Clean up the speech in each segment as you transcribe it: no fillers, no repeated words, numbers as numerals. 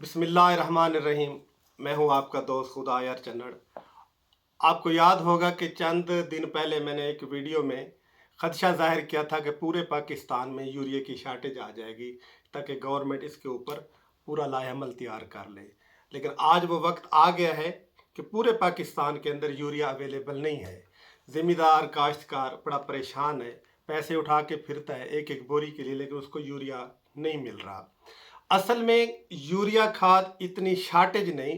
बिस्मिल्लाहिर्रहमानिर्रहीम। मैं हूं आपका दोस्त खुदा यार चन्नड़। आपको याद होगा कि चंद दिन पहले मैंने एक वीडियो में खदशा जाहिर किया था कि पूरे पाकिस्तान में यूरिया की शार्टेज आ जाएगी ताकि गवर्नमेंट इसके ऊपर पूरा लाहेअमल तैयार कर ले। लेकिन आज वो वक्त आ गया है कि पूरे पाकिस्तान के अंदर यूरिया अवेलेबल नहीं है। ज़िम्मेदार काश्तकार बड़ा परेशान है, पैसे उठा के फिरता है एक एक बोरी के लिए, लेकिन उसको यूरिया नहीं मिल रहा। असल में यूरिया खाद इतनी शार्टेज नहीं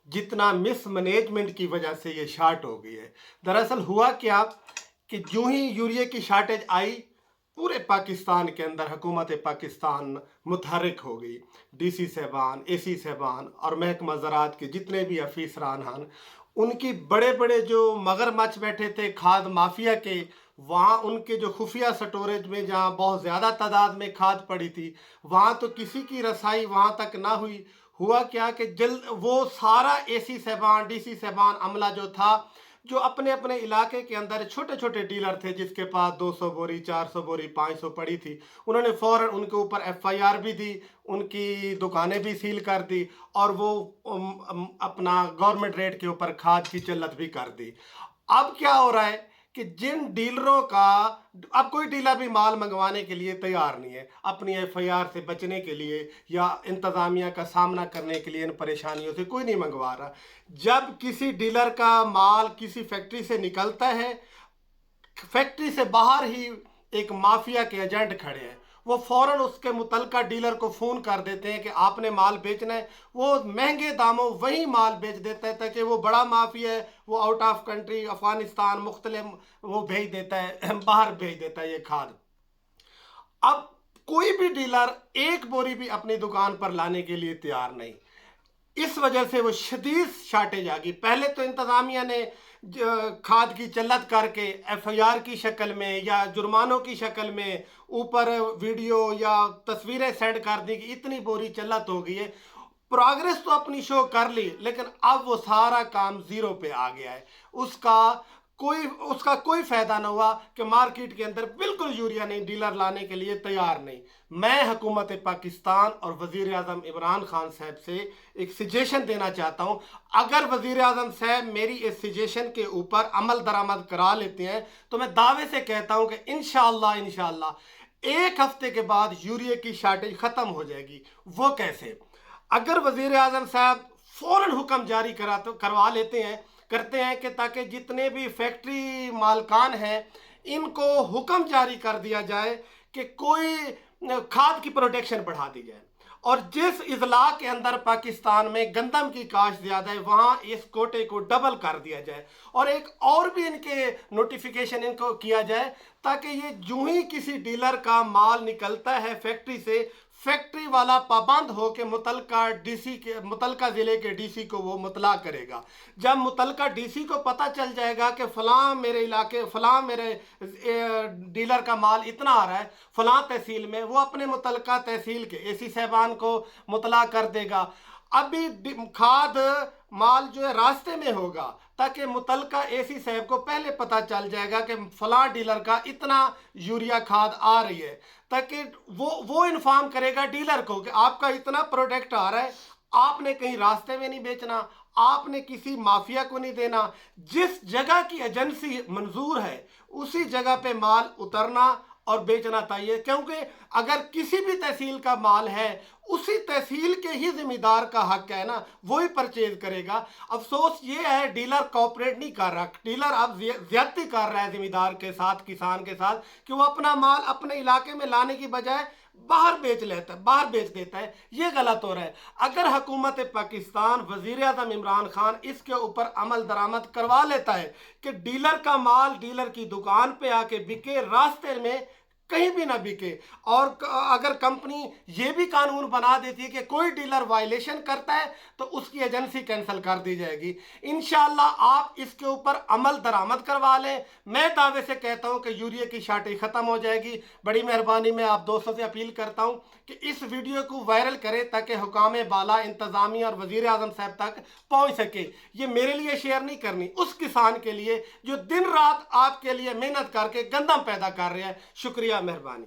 जितना मिस मैनेजमेंट की वजह से ये शार्ट हो गई है। दरअसल हुआ क्या कि जो ही यूरिया की शार्टेज आई, पूरे पाकिस्तान के अंदर हुकूमत पाकिस्तान मुतहरिक हो गई। DC साहबान, AC साहबान और महकमा ज़राअत के जितने भी अफीसरान हैं, उनकी बड़े बड़े जो मगरमच्छ बैठे थे खाद माफिया के, वहाँ उनके जो खुफिया स्टोरेज में जहाँ बहुत ज़्यादा तादाद में खाद पड़ी थी, वहाँ तो किसी की रसाई वहाँ तक ना हुई। हुआ क्या कि जल्द वो सारा AC साहबान, DC साहबान अमला जो था, जो अपने अपने इलाके के अंदर छोटे छोटे डीलर थे जिसके पास 200 बोरी, 400 बोरी, 500 पड़ी थी, उन्होंने फ़ौरन उनके ऊपर FIR भी दी, उनकी दुकानें भी सील कर दी और वो अपना गवर्नमेंट रेट के ऊपर खाद की किल्लत भी कर दी। अब क्या हो रहा है कि जिन डीलरों का, अब कोई डीलर भी माल मंगवाने के लिए तैयार नहीं है, अपनी FIR से बचने के लिए या इंतज़ामिया का सामना करने के लिए इन परेशानियों से कोई नहीं मंगवा रहा। जब किसी डीलर का माल किसी फैक्ट्री से निकलता है, फैक्ट्री से बाहर ही एक माफिया के एजेंट खड़े हैं, वो फ़ौरन उसके मुतलका डीलर को फ़ोन कर देते हैं कि आपने माल बेचना है। वो महंगे दामों वही माल बेच देता है ताकि वो बड़ा माफिया है, वो आउट ऑफ कंट्री अफ़गानिस्तान मुख्तलिफ वो भेज देता है, बाहर भेज देता है ये खाद। अब कोई भी डीलर एक बोरी भी अपनी दुकान पर लाने के लिए तैयार नहीं। इस वजह से वो शदीद शार्टेज आ गई। पहले तो इंतज़ामिया ने खाद की किल्लत करके FIR की शक्ल में या जुर्मानों की शक्ल में ऊपर वीडियो या तस्वीरें सेंड कर दी कि इतनी बोरी किल्लत हो गई है। प्रोग्रेस तो अपनी शो कर ली, लेकिन अब वो सारा काम ज़ीरो पे आ गया है। उसका कोई फ़ायदा ना हुआ कि मार्केट के अंदर बिल्कुल यूरिया नहीं, डीलर लाने के लिए तैयार नहीं। मैं हुकूमत पाकिस्तान और वज़ीर आज़म इमरान खान साहब से एक सजेशन देना चाहता हूँ। अगर वज़ीर आज़म साहब मेरी इस सजेशन के ऊपर अमल दरामद करा लेते हैं तो मैं दावे से कहता हूँ कि इंशाअल्लाह एक हफ्ते के बाद यूरिया की शार्टेज ख़त्म हो जाएगी। वो कैसे? अगर वज़ीर आज़म साहब फ़ौरन हुक्म जारी करवा करते हैं कि ताकि जितने भी फैक्ट्री मालकान हैं इनको हुक्म जारी कर दिया जाए कि कोई खाद की प्रोडक्शन बढ़ा दी जाए, और जिस इजला के अंदर पाकिस्तान में गंदम की काश्त ज़्यादा है वहाँ इस कोटे को डबल कर दिया जाए, और एक और भी इनके नोटिफिकेशन इनको किया जाए ताकि ये जो ही किसी डीलर का माल निकलता है फैक्ट्री से, फैक्ट्री वाला पाबंद हो के मुतलका ज़िले के DC को वो मुतला करेगा। जब मुतलका DC को पता चल जाएगा कि फ़लाँ मेरे इलाके, फ़लाँ मेरे डीलर का माल इतना आ रहा है फ़लाँ तहसील में, वो अपने मुतलका तहसील के AC साहबान को मुतला कर देगा। अभी खाद माल जो है रास्ते में होगा ताकि मुतलका AC साहब को पहले पता चल जाएगा कि फ़लाँ डीलर का इतना यूरिया खाद आ रही है, ताकि वो इन्फॉर्म करेगा डीलर को कि आपका इतना प्रोडक्ट आ रहा है, आपने कहीं रास्ते में नहीं बेचना, आपने किसी माफिया को नहीं देना। जिस जगह की एजेंसी मंजूर है उसी जगह पे माल उतरना और बेचना चाहिए, क्योंकि अगर किसी भी तहसील का माल है उसी तहसील के ही ज़िम्मेदार का हक है ना, वही परचेज करेगा। अफसोस ये है डीलर कोऑपरेट नहीं कर रहा, डीलर अब ज्यादती कर रहा है ज़िम्मेदार के साथ, किसान के साथ, कि वो अपना माल अपने इलाके में लाने की बजाय बाहर बेच देता है। ये गलत हो रहा है। अगर हुकूमत पाकिस्तान, वज़ीर आज़म इमरान खान इसके ऊपर अमल दरामद करवा लेता है कि डीलर का माल डीलर की दुकान पे आके बिके, रास्ते में कहीं भी ना बिके, और अगर कंपनी ये भी कानून बना देती है कि कोई डीलर वायलेशन करता है तो उसकी एजेंसी कैंसिल कर दी जाएगी। इंशाअल्लाह आप इसके ऊपर अमल दरामद करवा लें। मैं दावे से कहता हूं कि यूरिया की शार्टेज ख़त्म हो जाएगी। बड़ी मेहरबानी मैं आप दोस्तों से अपील करता हूं कि इस वीडियो को वायरल करें ताकि हुकाम बाला, इंतज़ामिया और वज़ीर आज़म साहब तक पहुँच सके। ये मेरे लिए शेयर नहीं करनी, उस किसान के लिए जो दिन रात आपके लिए मेहनत करके गंदम पैदा कर रहे हैं। शुक्रिया, मेहरबानी।